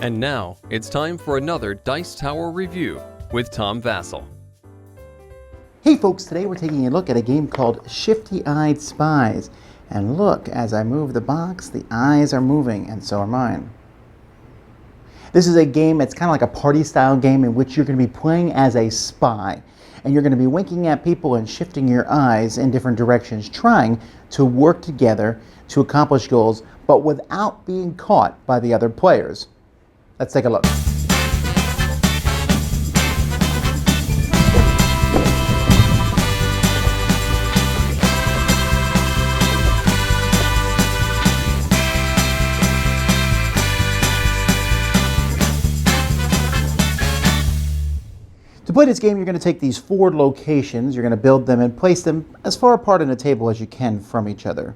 And now, it's time for another Dice Tower review with Tom Vasel. Hey folks, today we're taking a look at a game called Shifty Eyed Spies. And look, as I move the box, the eyes are moving, and so are mine. This is a game that's kind of like a party-style game in which you're going to be playing as a spy. And you're going to be winking at people and shifting your eyes in different directions, trying to work together to accomplish goals, but without being caught by the other players. Let's take a look. To play this game, you're going to take these 4 locations, you're going to build them and place them as far apart on the table as you can from each other.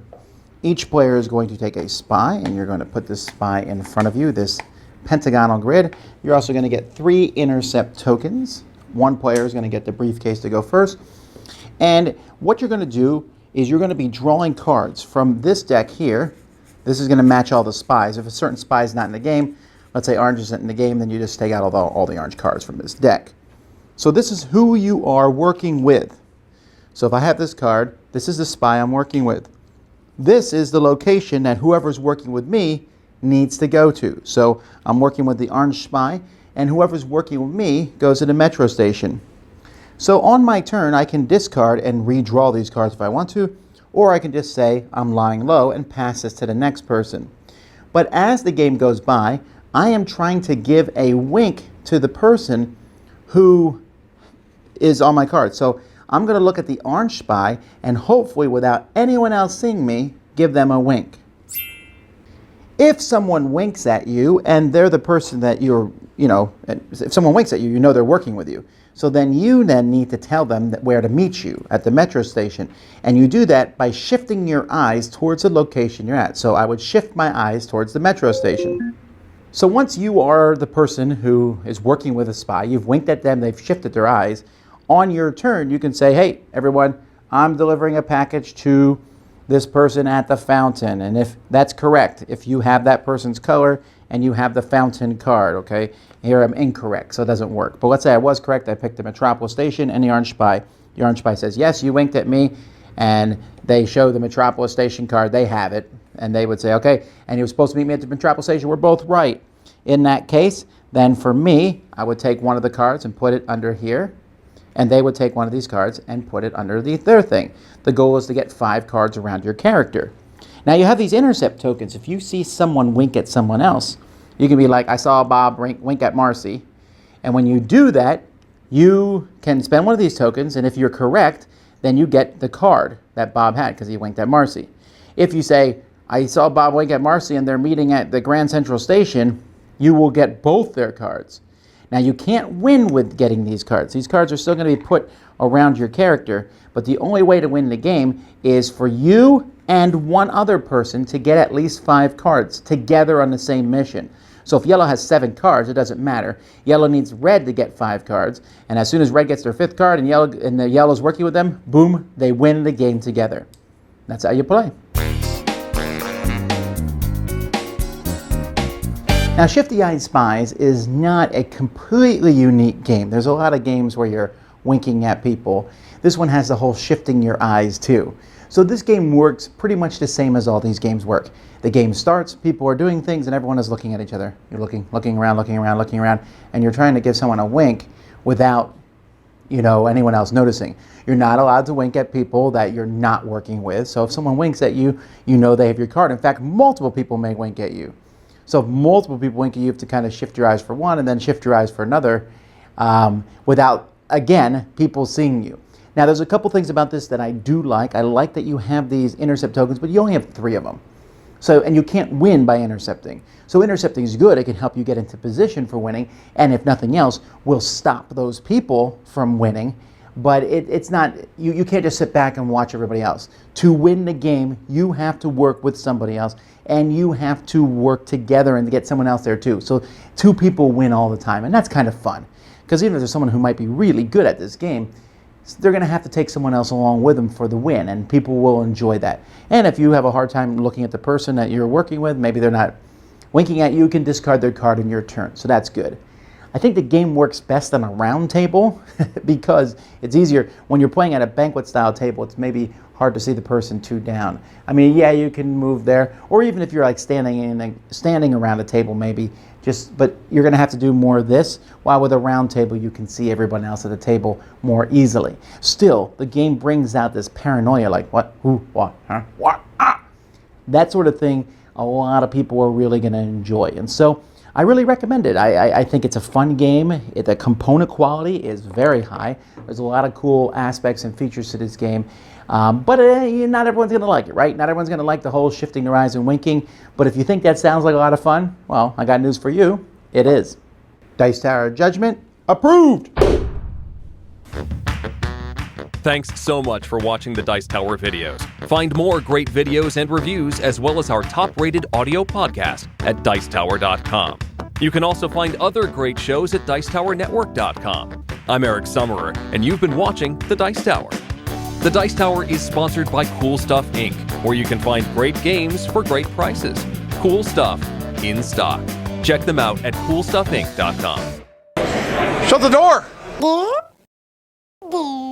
Each player is going to take a spy, and you're going to put this spy in front of you, this pentagonal grid. You're also going to get 3 intercept tokens. One player is going to get the briefcase to go first. And what you're going to do is you're going to be drawing cards from this deck here. This is going to match all the spies. If a certain spy is not in the game, let's say orange isn't in the game, then you just take out all the orange cards from this deck. So this is who you are working with. So if I have this card, this is the spy I'm working with. This is the location that whoever's working with me needs to go to. So I'm working with the orange spy, and whoever's working with me goes to the metro station. So on my turn, I can discard and redraw these cards if I want to, or I can just say I'm lying low and pass this to the next person. But as the game goes by, I am trying to give a wink to the person who is on my card. So I'm going to look at the orange spy and hopefully, without anyone else seeing me, give them a wink. If someone winks at you and they're the person that you're, if someone winks at you, you know they're working with you. So then you need to tell them where to meet you at the metro station. And you do that by shifting your eyes towards the location you're at. So I would shift my eyes towards the metro station. So once you are the person who is working with a spy, you've winked at them, they've shifted their eyes. On your turn, you can say, hey, everyone, I'm delivering a package to this person at the fountain. And if that's correct, if you have that person's color and you have the fountain card, okay? Here I'm incorrect, so it doesn't work. But let's say I was correct. I picked the Metropolis Station and the orange spy. The orange spy says, yes, you winked at me. And they show the Metropolis Station card. They have it. And they would say, okay, and you were supposed to meet me at the Metropolis Station. We're both right. In that case, then for me, I would take one of the cards and put it under here. And they would take one of these cards and put it under their thing. The goal is to get 5 cards around your character. Now you have these intercept tokens. If you see someone wink at someone else, you can be like, I saw Bob wink at Marcy. And when you do that, you can spend one of these tokens, and if you're correct, then you get the card that Bob had because he winked at Marcy. If you say, I saw Bob wink at Marcy and they're meeting at the Grand Central Station, you will get both their cards. Now you can't win with getting these cards. These cards are still going to be put around your character, but the only way to win the game is for you and one other person to get at least 5 cards together on the same mission. So if yellow has 7 cards, it doesn't matter. Yellow needs red to get 5 cards, and as soon as red gets their 5th card and the yellow's working with them, boom, they win the game together. That's how you play. Now, Shifty Eyed Spies is not a completely unique game. There's a lot of games where you're winking at people. This one has the whole shifting your eyes too. So this game works pretty much the same as all these games work. The game starts, people are doing things, and everyone is looking at each other. You're looking around, and you're trying to give someone a wink without, anyone else noticing. You're not allowed to wink at people that you're not working with. So if someone winks at you, you know they have your card. In fact, multiple people may wink at you. So if multiple people wink at you, have to kind of shift your eyes for one and then shift your eyes for another without, again, people seeing you. Now, there's a couple things about this that I do like. I like that you have these intercept tokens, but you only have 3 of them. And you can't win by intercepting. So intercepting is good. It can help you get into position for winning. And if nothing else, will stop those people from winning. But it's not, you can't just sit back and watch everybody else. To win the game, you have to work with somebody else, and you have to work together and get someone else there too. So 2 people win all the time, and that's kind of fun. Because even if there's someone who might be really good at this game, they're going to have to take someone else along with them for the win, and people will enjoy that. And if you have a hard time looking at the person that you're working with, maybe they're not Winking at you can discard their card in your turn, so that's good. I think the game works best on a round table because it's easier. When you're playing at a banquet-style table, it's maybe hard to see the person two down. I mean, yeah, you can move there, or even if you're like standing around a table, maybe. But you're going to have to do more of this. While with a round table, you can see everyone else at the table more easily. Still, the game brings out this paranoia, like what, who, what, huh, what, ah. That sort of thing. A lot of people are really going to enjoy, and so I really recommend it. I think it's a fun game. The component quality is very high. There's a lot of cool aspects and features to this game. But not everyone's going to like it, right? Not everyone's going to like the whole shifting their eyes and winking. But if you think that sounds like a lot of fun, well, I got news for you. It is. Dice Tower Judgment approved! Thanks so much for watching the Dice Tower videos. Find more great videos and reviews, as well as our top-rated audio podcast at Dicetower.com. You can also find other great shows at Dicetowernetwork.com. I'm Eric Summerer, and you've been watching The Dice Tower. The Dice Tower is sponsored by Cool Stuff Inc., where you can find great games for great prices. Cool stuff in stock. Check them out at CoolStuffInc.com. Shut the door! There.